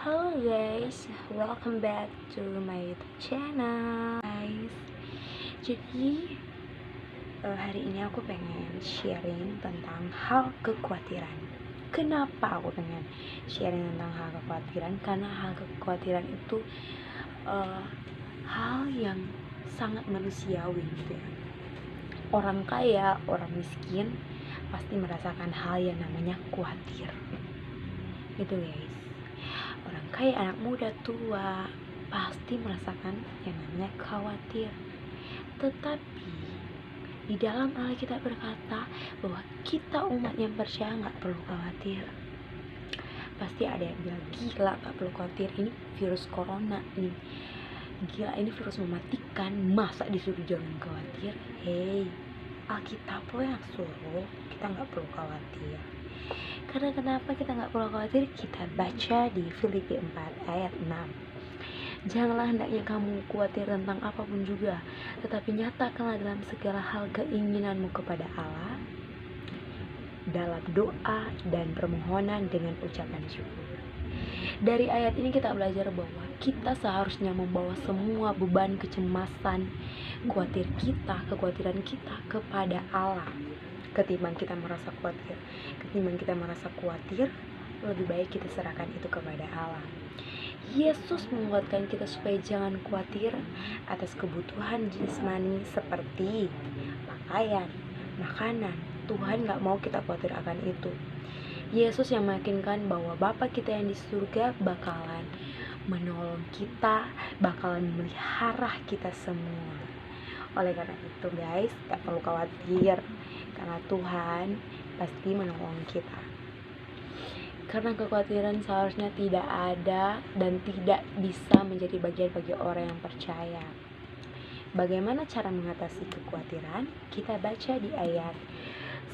Halo guys, welcome back to my YouTube channel guys. Jadi hari ini aku pengen sharing tentang hal kekhawatiran. Kenapa aku pengen sharing tentang hal kekhawatiran? Karena hal kekhawatiran itu hal yang sangat manusiawi gitu ya. Orang kaya, orang miskin pasti merasakan hal yang namanya khawatir gitu guys. Orang kaya, anak muda, tua pasti merasakan yang namanya khawatir. Tetapi di dalam Alkitab berkata bahwa kita umat yang percaya gak perlu khawatir. Pasti ada yang bilang, gila gak perlu khawatir, ini virus corona nih, gila ini virus mematikan, masa disuruh jangan khawatir. Hey, Alkitab lo yang suruh kita gak perlu khawatir. Karena kenapa kita gak perlu khawatir? Kita baca di Filipi 4 ayat 6. Janganlah hendaknya kamu khawatir tentang apapun juga, tetapi nyatakanlah dalam segala hal keinginanmu kepada Allah dalam doa dan permohonan dengan ucapan syukur. Dari ayat ini kita belajar bahwa kita seharusnya membawa semua beban kecemasan, kekhawatiran kita kepada Allah. Ketimbang kita merasa khawatir, lebih baik kita serahkan itu kepada Allah. Yesus menguatkan kita supaya jangan khawatir atas kebutuhan jasmani seperti pakaian, makanan. Tuhan gak mau kita khawatir akan itu. Yesus yang meyakinkan bahwa Bapa kita yang di surga bakalan menolong kita, bakalan memelihara kita semua. Oleh karena itu guys, gak perlu khawatir, karena Tuhan pasti menolong kita. Karena kekhawatiran seharusnya tidak ada dan tidak bisa menjadi bagian bagi orang yang percaya. Bagaimana cara mengatasi kekhawatiran? Kita baca di ayat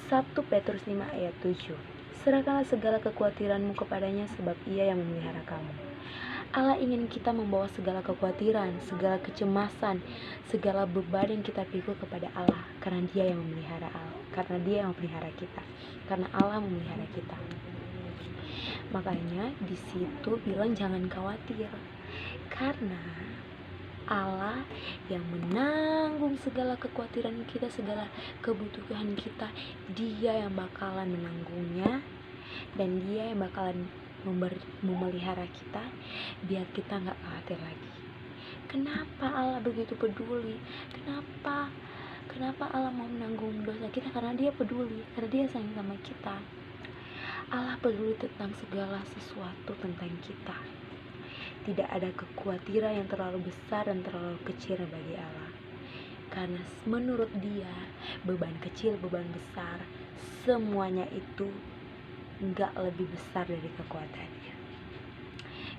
1 Petrus 5 ayat 7. Serahkanlah segala kekhawatiranmu kepadanya, sebab Ia yang memelihara kamu. Allah ingin kita membawa segala kekhawatiran, segala kecemasan, segala beban yang kita pikul kepada Allah, karena Dia yang memelihara kita, karena Allah memelihara kita. Makanya di situ bilang jangan khawatir, karena Allah yang menanggung segala kekhawatiran kita, segala kebutuhan kita. Dia yang bakalan menanggungnya, dan Dia yang bakalan memelihara kita biar kita gak khawatir lagi. Kenapa Allah begitu peduli? Kenapa Allah mau menanggung dosa kita? Karena Dia peduli, karena Dia sayang sama kita. Allah peduli tentang segala sesuatu tentang kita. Tidak ada kekhawatiran yang terlalu besar dan terlalu kecil bagi Allah. Karena menurut Dia, beban kecil, beban besar, semuanya itu gak lebih besar dari kekuatannya.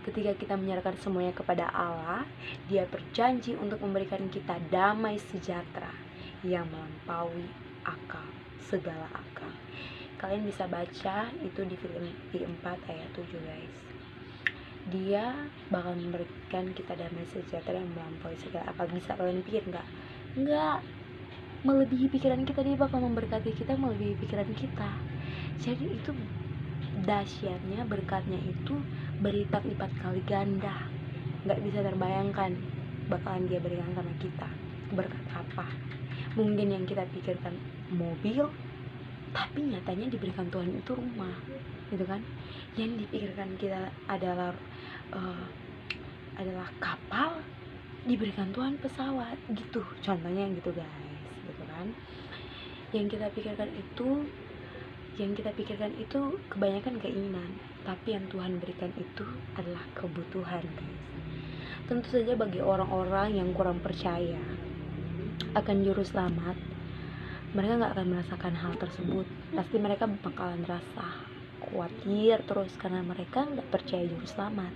Ketika kita menyerahkan semuanya kepada Allah, Dia berjanji untuk memberikan kita damai sejahtera yang melampaui akal, segala akal. Kalian bisa baca itu di Filipi 4 ayat 7 guys. Dia bakal memberikan kita damai sejahtera yang melampaui segala akal. Bisa kalian pikir enggak melebihi pikiran kita. Dia bakal memberkati kita melebihi pikiran kita. Jadi itu dahsyatnya, berkatnya itu berlipat-lipat kali ganda. Gak bisa terbayangkan bakalan Dia berikan sama kita. Berkat apa? Mungkin yang kita pikirkan mobil, tapi nyatanya diberikan Tuhan itu rumah, gitu kan? Yang dipikirkan kita adalah kapal, diberikan Tuhan pesawat, gitu. Contohnya gitu guys, gitu kan? Yang kita pikirkan itu kebanyakan keinginan, tapi yang Tuhan berikan itu adalah kebutuhan guys. Tentu saja bagi orang-orang yang kurang percaya akan juru selamat, mereka gak akan merasakan hal tersebut. Pasti mereka bakalan rasa khawatir terus, karena mereka gak percaya juru selamat.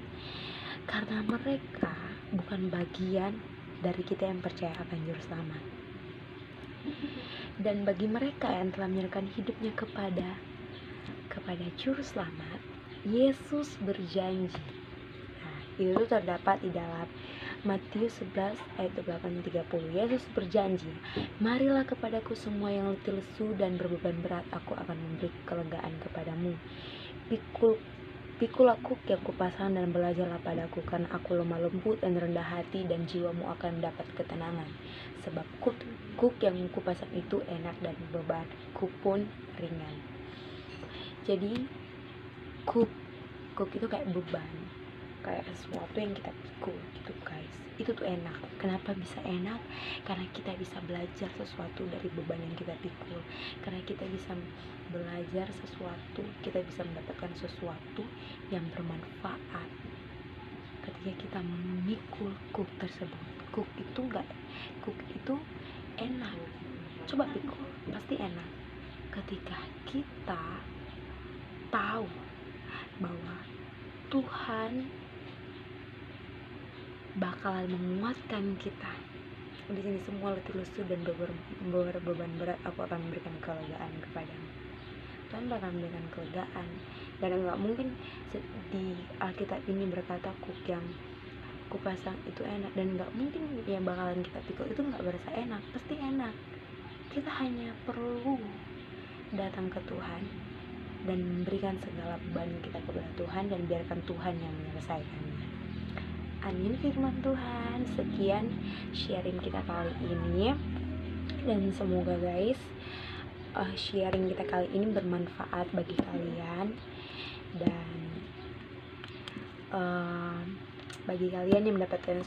Karena mereka bukan bagian dari kita yang percaya akan juru selamat. Dan bagi mereka yang telah menyerahkan hidupnya kepada juru selamat, Yesus berjanji. Nah, itu terdapat di dalam Matius 11 ayat 28-30. Yesus berjanji, marilah kepadaku semua yang letih lesu dan berbeban berat, aku akan memberi kelegaan kepadamu. Pikulah kuk yang kupasang dan belajarlah padaku, karena aku lemah lembut dan rendah hati, dan jiwamu akan dapat ketenangan. Sebab kuk yang kupasang itu enak dan bebanku pun ringan. Jadi kuk itu kayak beban, kayak sesuatu yang kita pikul gitu guys. Itu tuh enak. Kenapa bisa enak? Karena kita bisa belajar sesuatu dari beban yang kita pikul. Karena kita bisa belajar sesuatu, kita bisa mendapatkan sesuatu yang bermanfaat ketika kita memikul kuk tersebut. Kuk itu enak. Coba pikul, pasti enak. Ketika kita tahu bahwa Tuhan bakalan menguatkan kita. Di sini semua letih lesu dan beban berat, aku akan memberikan kelegaan kepadamu. Tuhan bakal memberikan kelegaan, dan enggak mungkin di Alkitab ini berkata kuk yang kupasang itu enak, dan enggak mungkin yang bakalan kita pikul itu enggak berasa enak. Pasti enak. Kita hanya perlu datang ke Tuhan dan memberikan segala beban kita kepada Tuhan, dan biarkan Tuhan yang menyelesaikannya. Amin firman Tuhan. Sekian sharing kita kali ini, dan semoga guys sharing kita kali ini bermanfaat bagi kalian, dan bagi kalian yang mendapatkan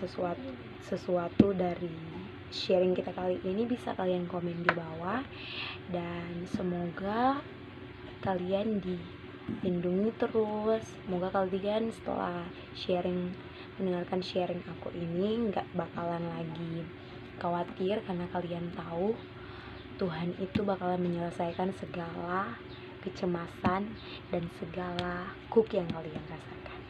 sesuatu dari sharing kita kali ini, bisa kalian komen di bawah, dan semoga kalian dilindungi terus. Semoga kalian setelah mendengarkan sharing aku ini gak bakalan lagi khawatir, karena kalian tahu Tuhan itu bakalan menyelesaikan segala kecemasan dan segala kuk yang kalian rasakan.